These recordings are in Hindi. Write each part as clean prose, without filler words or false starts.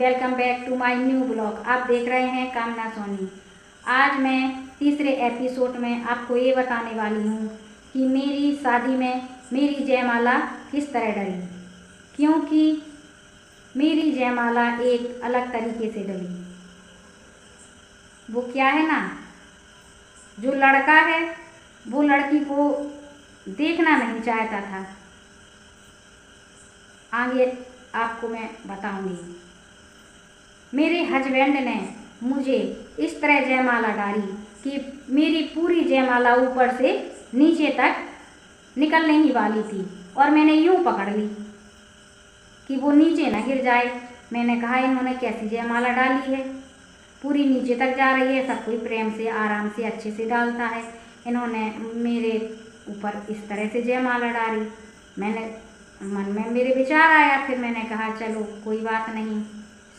Welcome back to my new blog. आप देख रहे हैं कामना सोनी। आज मैं तीसरे एपिसोड में आपको ये बताने वाली हूँ कि मेरी शादी में मेरी जयमाला किस तरह डली। क्योंकि मेरी जयमाला एक अलग तरीके से डली। वो क्या है ना, जो लड़का है वो लड़की को देखना नहीं चाहता था। आगे आपको मैं बताऊंगी। मेरे हस्बैंड ने मुझे इस तरह जयमाला डाली कि मेरी पूरी जयमाला ऊपर से नीचे तक निकलने ही वाली थी और मैंने यूं पकड़ ली कि वो नीचे ना गिर जाए। मैंने कहा इन्होंने कैसी जयमाला डाली है, पूरी नीचे तक जा रही है। सब कोई प्रेम से आराम से अच्छे से डालता है, इन्होंने मेरे ऊपर इस तरह से जयमाला डाली। मैंने मन में मेरे विचार आया, फिर मैंने कहा चलो कोई बात नहीं,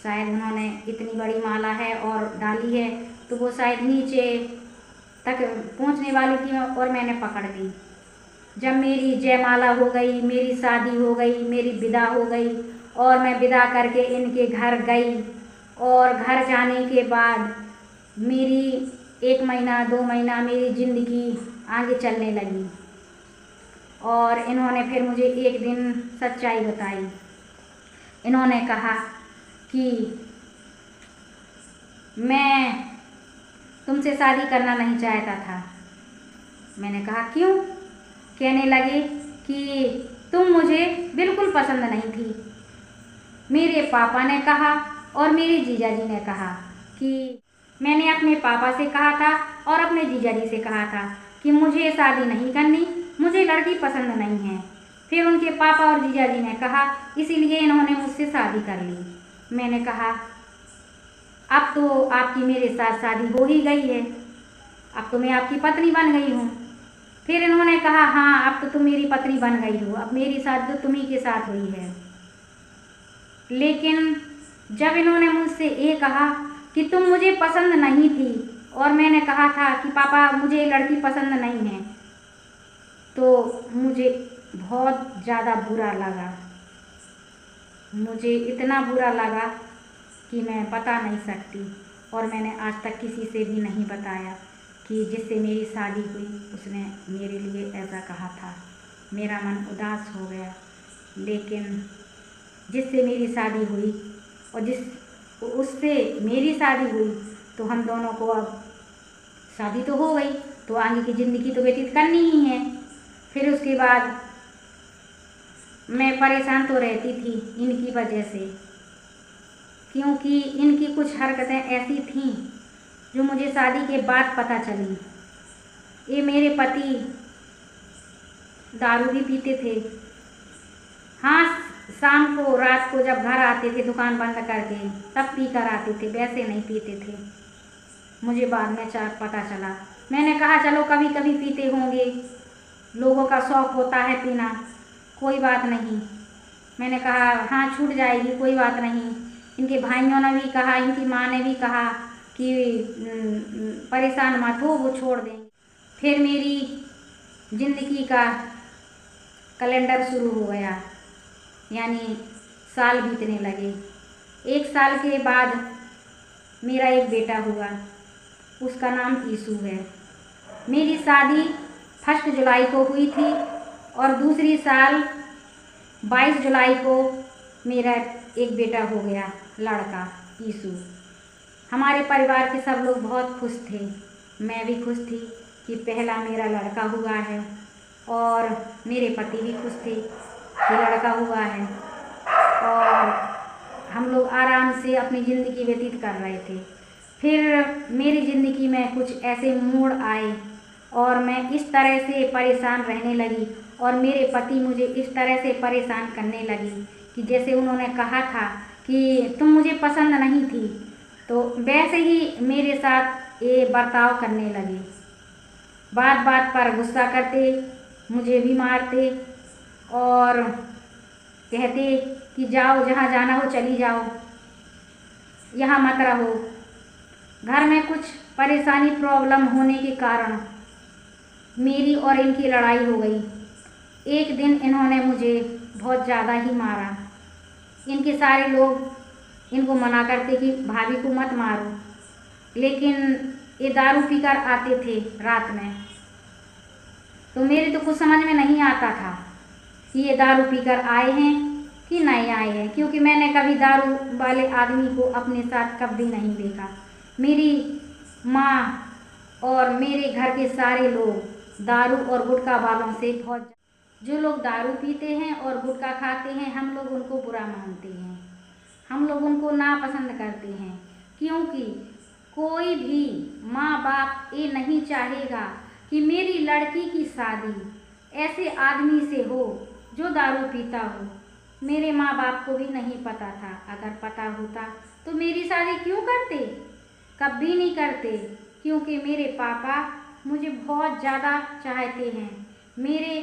शायद उन्होंने इतनी बड़ी माला है और डाली है तो वो शायद नीचे तक पहुंचने वाली थी और मैंने पकड़ ली। जब मेरी जयमाला हो गई, मेरी शादी हो गई, मेरी विदा हो गई और मैं विदा करके इनके घर गई और घर जाने के बाद मेरी 1 महीना 2 महीना मेरी ज़िंदगी आगे चलने लगी। और इन्होंने फिर मुझे एक दिन सच्चाई बताई। इन्होंने कहा कि मैं तुमसे शादी करना नहीं चाहता था। मैंने कहा क्यों? कहने लगे कि तुम मुझे बिल्कुल पसंद नहीं थी। मेरे पापा ने कहा और मेरे जीजाजी ने कहा कि मैंने अपने पापा से कहा था और अपने जीजाजी से कहा था कि मुझे शादी नहीं करनी, मुझे लड़की पसंद नहीं है। फिर उनके पापा और जीजाजी ने कहा इसीलिए इन्होंने मुझसे शादी कर ली। मैंने कहा अब तो आपकी मेरे साथ शादी हो ही गई है, अब तो मैं आपकी पत्नी बन गई हूँ। फिर इन्होंने कहा हाँ अब तो तुम मेरी पत्नी बन गई हो, अब मेरी शादी तो तुम्ही के साथ हुई है। लेकिन जब इन्होंने मुझसे ये कहा कि तुम मुझे पसंद नहीं थी और मैंने कहा था कि पापा मुझे लड़की पसंद नहीं है, तो मुझे बहुत ज़्यादा बुरा लगा। मुझे इतना बुरा लगा कि मैं बता नहीं सकती। और मैंने आज तक किसी से भी नहीं बताया कि जिससे मेरी शादी हुई उसने मेरे लिए ऐसा कहा था। मेरा मन उदास हो गया। लेकिन जिससे मेरी शादी हुई और उससे मेरी शादी हुई तो हम दोनों को अब शादी तो हो गई, तो आगे की ज़िंदगी तो व्यतीत करनी ही है। फिर उसके बाद मैं परेशान तो रहती थी इनकी वजह से, क्योंकि इनकी कुछ हरकतें ऐसी थीं जो मुझे शादी के बाद पता चली। ये मेरे पति दारू भी पीते थे। हाँ, शाम को रात को जब घर आते थे दुकान बंद करके तब पी कर आते थे, वैसे नहीं पीते थे। मुझे बाद में पता चला। मैंने कहा चलो कभी कभी पीते होंगे, लोगों का शौक़ होता है पीना, कोई बात नहीं। मैंने कहा हाँ छूट जाएगी, कोई बात नहीं। इनके भाइयों ने भी कहा, इनकी माँ ने भी कहा कि परेशान मत हो, वो छोड़ देंगे। फिर मेरी ज़िंदगी का कैलेंडर शुरू हो गया, यानी साल बीतने लगे। 1 साल के बाद मेरा एक बेटा हुआ, उसका नाम ईशु है। मेरी शादी 1 जुलाई को हुई थी और दूसरी साल 22 जुलाई को मेरा एक बेटा हो गया, लड़का ईशु। हमारे परिवार के सब लोग बहुत खुश थे, मैं भी खुश थी कि पहला मेरा लड़का हुआ है और मेरे पति भी खुश थे कि लड़का हुआ है। और हम लोग आराम से अपनी ज़िंदगी व्यतीत कर रहे थे। फिर मेरी ज़िंदगी में कुछ ऐसे मोड़ आए और मैं इस तरह से परेशान रहने लगी और मेरे पति मुझे इस तरह से परेशान करने लगी कि जैसे उन्होंने कहा था कि तुम मुझे पसंद नहीं थी, तो वैसे ही मेरे साथ ये बर्ताव करने लगे। बात बात पर गुस्सा करते, मुझे भी मारते और कहते कि जाओ जहाँ जाना हो चली जाओ, यहाँ मत रहो। घर में कुछ परेशानी प्रॉब्लम होने के कारण मेरी और इनकी लड़ाई हो गई। एक दिन इन्होंने मुझे बहुत ज़्यादा ही मारा। इनके सारे लोग इनको मना करते कि भाभी को मत मारो, लेकिन ये दारू पीकर आते थे रात में। तो मेरे तो कुछ समझ में नहीं आता था कि ये दारू पीकर आए हैं कि नहीं आए हैं, क्योंकि मैंने कभी दारू वाले आदमी को अपने साथ कभी नहीं देखा। मेरी माँ और मेरे घर के सारे लोग दारू और गुटखा वालों से बहुत, जो लोग दारू पीते हैं और गुटखा खाते हैं, हम लोग उनको बुरा मानते हैं, हम लोग उनको नापसंद करते हैं, क्योंकि कोई भी माँ बाप ये नहीं चाहेगा कि मेरी लड़की की शादी ऐसे आदमी से हो जो दारू पीता हो। मेरे माँ बाप को भी नहीं पता था, अगर पता होता तो मेरी शादी क्यों करते, कभी नहीं करते, क्योंकि मेरे पापा मुझे बहुत ज़्यादा चाहते हैं। मेरे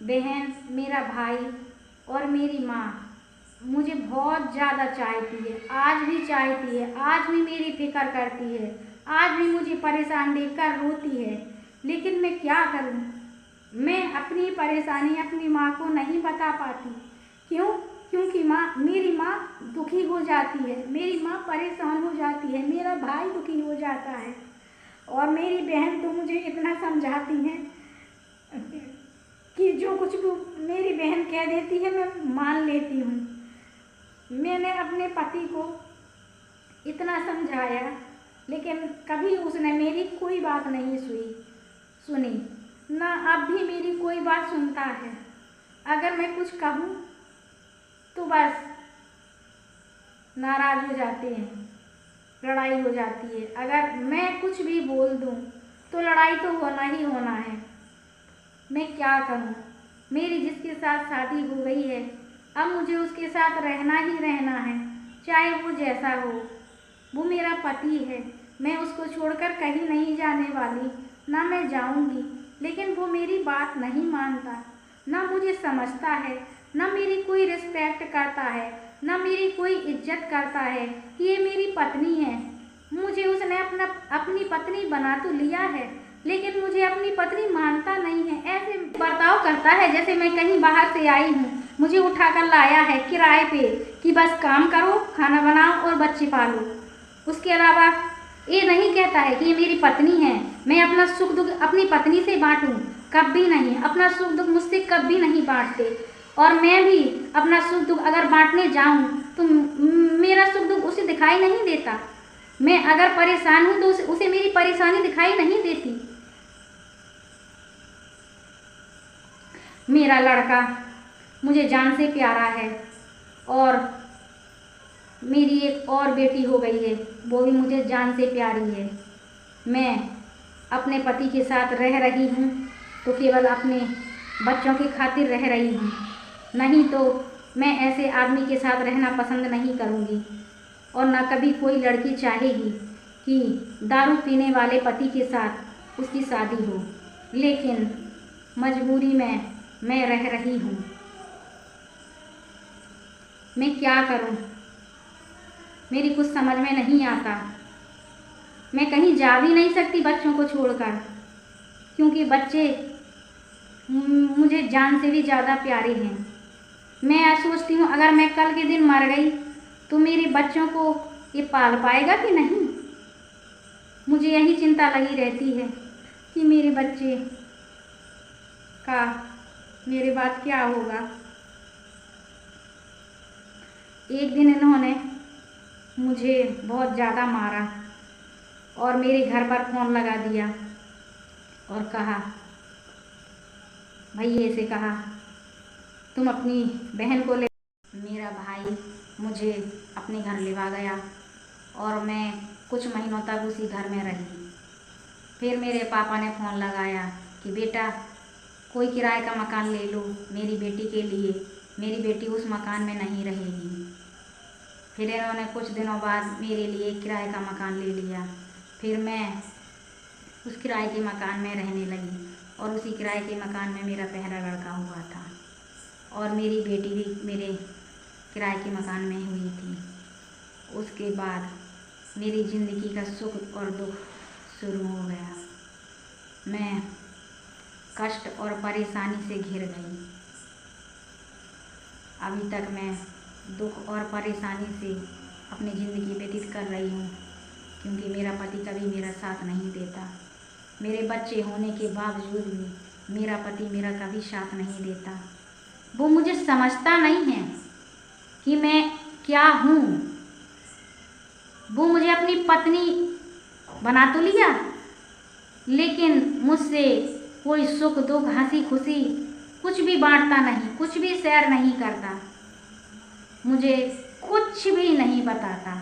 बहन, मेरा भाई और मेरी माँ मुझे बहुत ज़्यादा चाहती है, आज भी चाहती है, आज भी मेरी फिक्र करती है, आज भी मुझे परेशान देखकर रोती है। लेकिन मैं क्या करूं, मैं अपनी परेशानी अपनी माँ को नहीं बता पाती। क्यों? क्योंकि मेरी माँ दुखी हो जाती है, मेरी माँ परेशान हो जाती है, मेरा भाई दुखी हो जाता है, और मेरी बहन तो मुझे इतना समझाती है कि जो कुछ भी मेरी बहन कह देती है मैं मान लेती हूँ। मैंने अपने पति को इतना समझाया, लेकिन कभी उसने मेरी कोई बात नहीं सुनी, ना अब भी मेरी कोई बात सुनता है। अगर मैं कुछ कहूँ तो बस नाराज़ हो जाते हैं, लड़ाई हो जाती है। अगर मैं कुछ भी बोल दूँ तो लड़ाई तो होना ही होना है। मैं क्या करूँ, मेरी जिसके साथ शादी हो गई है, अब मुझे उसके साथ रहना ही रहना है, चाहे वो जैसा हो। वो मेरा पति है, मैं उसको छोड़कर कहीं नहीं जाने वाली, ना मैं जाऊंगी। लेकिन वो मेरी बात नहीं मानता, ना मुझे समझता है, ना मेरी कोई रिस्पेक्ट करता है, ना मेरी कोई इज्जत करता है कि ये मेरी पत्नी है। मुझे उसने अपनी पत्नी बना तो लिया है, लेकिन मुझे अपनी पत्नी मानता नहीं है। ऐसे बर्ताव करता है जैसे मैं कहीं बाहर से आई हूँ, मुझे उठाकर लाया है किराए पे कि बस काम करो, खाना बनाओ और बच्चे पालो। उसके अलावा ये नहीं कहता है कि ये मेरी पत्नी है, मैं अपना सुख दुख अपनी पत्नी से बांटूं, कभी नहीं। अपना सुख दुख मुझसे कभी नहीं बांटते, और मैं भी अपना सुख दुख अगर बांटने जाऊं तो मेरा सुख दुख उसे दिखाई नहीं देता। मैं अगर परेशान हूं तो उसे मेरी परेशानी दिखाई नहीं देती। मेरा लड़का मुझे जान से प्यारा है, और मेरी एक और बेटी हो गई है, वो भी मुझे जान से प्यारी है। मैं अपने पति के साथ रह रही हूँ तो केवल अपने बच्चों की खातिर रह रही हूँ, नहीं तो मैं ऐसे आदमी के साथ रहना पसंद नहीं करूँगी, और ना कभी कोई लड़की चाहेगी कि दारू पीने वाले पति के साथ उसकी शादी हो। लेकिन मजबूरी में मैं रह रही हूँ, मैं क्या करूँ, मेरी कुछ समझ में नहीं आता। मैं कहीं जा भी नहीं सकती बच्चों को छोड़कर, क्योंकि बच्चे मुझे जान से भी ज़्यादा प्यारे हैं। मैं सोचती हूँ अगर मैं कल के दिन मर गई तो मेरे बच्चों को ये पाल पाएगा कि नहीं। मुझे यही चिंता लगी रहती है कि मेरे बच्चे का मेरे बाद क्या होगा। एक दिन इन्होंने मुझे बहुत ज़्यादा मारा और मेरे घर पर फ़ोन लगा दिया और कहा, भैया से कहा, तुम अपनी बहन को ले। मेरा भाई मुझे अपने घर लेवा गया और मैं कुछ महीनों तक उसी घर में रही। फिर मेरे पापा ने फ़ोन लगाया कि बेटा कोई किराए का मकान ले लो मेरी बेटी के लिए, मेरी बेटी उस मकान में नहीं रहेगी। फिर इन्होंने कुछ दिनों बाद मेरे लिए किराए का मकान ले लिया। फिर मैं उस किराए के मकान में रहने लगी, और उसी किराए के मकान में मेरा पहला लड़का हुआ था, और मेरी बेटी भी मेरे किराए के मकान में हुई थी। उसके बाद मेरी ज़िंदगी का सुख और दुख शुरू हो गया। मैं कष्ट और परेशानी से घिर गई। अभी तक मैं दुख और परेशानी से अपनी ज़िंदगी व्यतीत कर रही हूँ, क्योंकि मेरा पति कभी मेरा साथ नहीं देता। मेरे बच्चे होने के बावजूद भी मेरा पति मेरा कभी साथ नहीं देता। वो मुझे समझता नहीं है कि मैं क्या हूँ। वो मुझे अपनी पत्नी बना तो लिया, लेकिन मुझसे कोई सुख दुख हंसी खुशी कुछ भी बांटता नहीं, कुछ भी शेयर नहीं करता, मुझे कुछ भी नहीं बताता।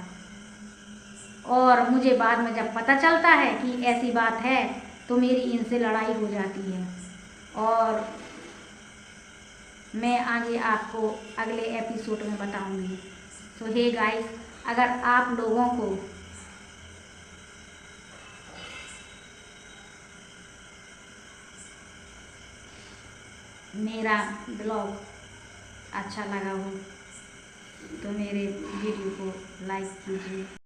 और मुझे बाद में जब पता चलता है कि ऐसी बात है तो मेरी इनसे लड़ाई हो जाती है। और मैं आगे आपको अगले एपिसोड में बताऊंगी। सो हे गाइस, अगर आप लोगों को मेरा ब्लॉग अच्छा लगा हो तो मेरे वीडियो को लाइक कीजिए।